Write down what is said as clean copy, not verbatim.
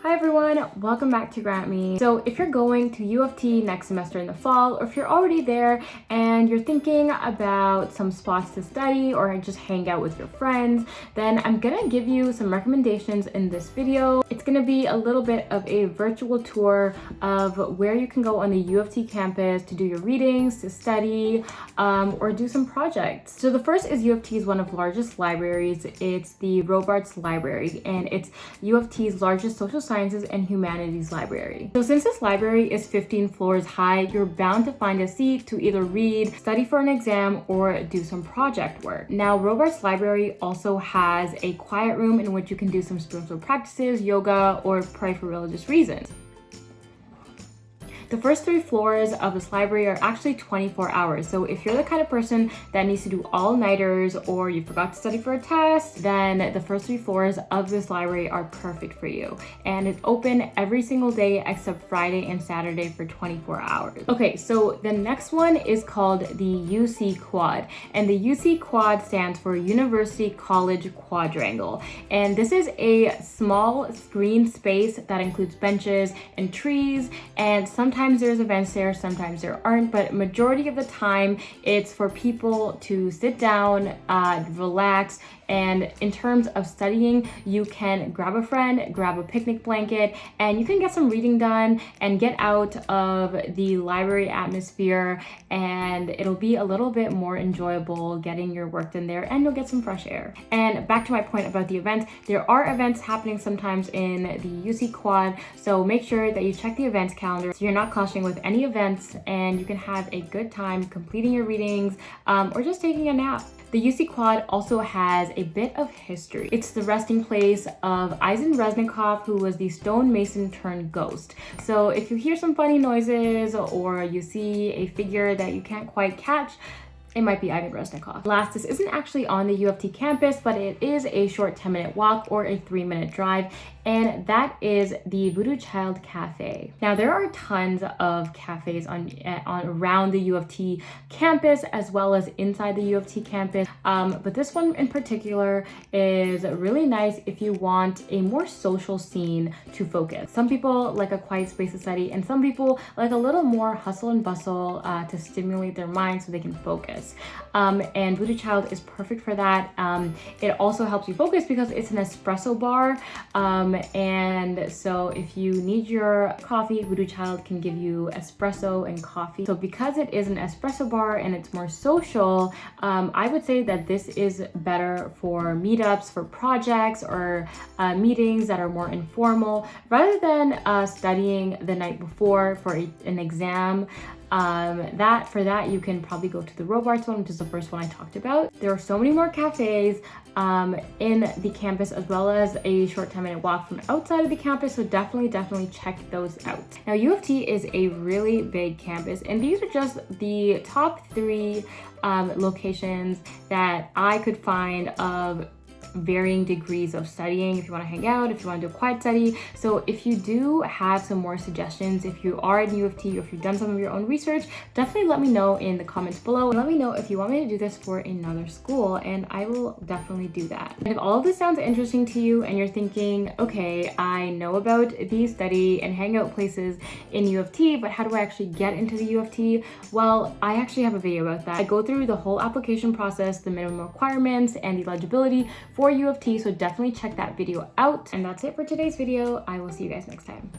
Hi everyone, welcome back to GrantMe. So if you're going to UofT next semester in the fall, or if you're already there and you're thinking about some spots to study or just hang out with your friends, then I'm gonna give you some recommendations in this video. It's gonna be a little bit of a virtual tour of where you can go on the UofT campus to do your readings, to study, or do some projects. So the first is UofT's one of the largest libraries. It's the Robarts Library, and it's UofT's largest social sciences and humanities library. So since this library is 15 floors high, you're bound to find a seat to either read, study for an exam, or do some project work. Now, Robarts Library also has a quiet room in which you can do some spiritual practices, yoga, or pray for religious reasons. The first 3 floors of this library are actually 24 hours. So if you're the kind of person that needs to do all-nighters or you forgot to study for a test, then the first 3 floors of this library are perfect for you. And it's open every single day except Friday and Saturday for 24 hours. Okay, so the next one is called the UC Quad. And the UC Quad stands for University College Quadrangle. And this is a small screen space that includes benches and trees, and sometimes there's events there, sometimes there aren't, but majority of the time it's for people to sit down, relax, and in terms of studying, you can grab a friend, grab a picnic blanket, and you can get some reading done and get out of the library atmosphere, and it'll be a little bit more enjoyable getting your work done there, and you'll get some fresh air. And back to my point about the events, there are events happening sometimes in the UC Quad, so make sure that you check the events calendar so you're not clashing with any events, and you can have a good time completing your readings or just taking a nap. The UC Quad also has a bit of history. It's the resting place of Eisen Reznikov, who was the stonemason turned ghost. So if you hear some funny noises or you see a figure that you can't quite catch, it might be Ivan Reznikov. Last, this isn't actually on the UofT campus, but it is a short 10-minute walk or a 3-minute drive, and that is the Voodoo Child Cafe. Now, there are tons of cafes on around the UofT campus as well as inside the UofT campus, but this one in particular is really nice if you want a more social scene to focus. Some people like a quiet space to study, and some people like a little more hustle and bustle to stimulate their mind so they can focus. And Voodoo Child is perfect for that. It also helps you focus because it's an espresso bar, and so if you need your coffee, Voodoo Child can give you espresso and coffee. So because it is an espresso bar and it's more social, I would say that this is better for meetups, for projects, or meetings that are more informal rather than studying the night before for an exam. For that you can probably go to the Robarts one, which is the first one I talked about. There are so many more cafes in the campus, as well as a short 10-minute walk from outside of the campus, so definitely check those out. Now, UofT is a really big campus, and these are just the top 3 locations that I could find of varying degrees of studying. If you want to hang out, if you want to do a quiet study. So if you do have some more suggestions, if you are in UofT or if you've done some of your own research, definitely let me know in the comments below, and let me know if you want me to do this for another school, and I will definitely do that. And if all of this sounds interesting to you and you're thinking, okay, I know about these study and hangout places in UofT, but how do I actually get into the UofT? Well, I actually have a video about that. I go through the whole application process, the minimum requirements, and the eligibility for UofT, so definitely check that video out. And that's it for today's video. I will see you guys next time.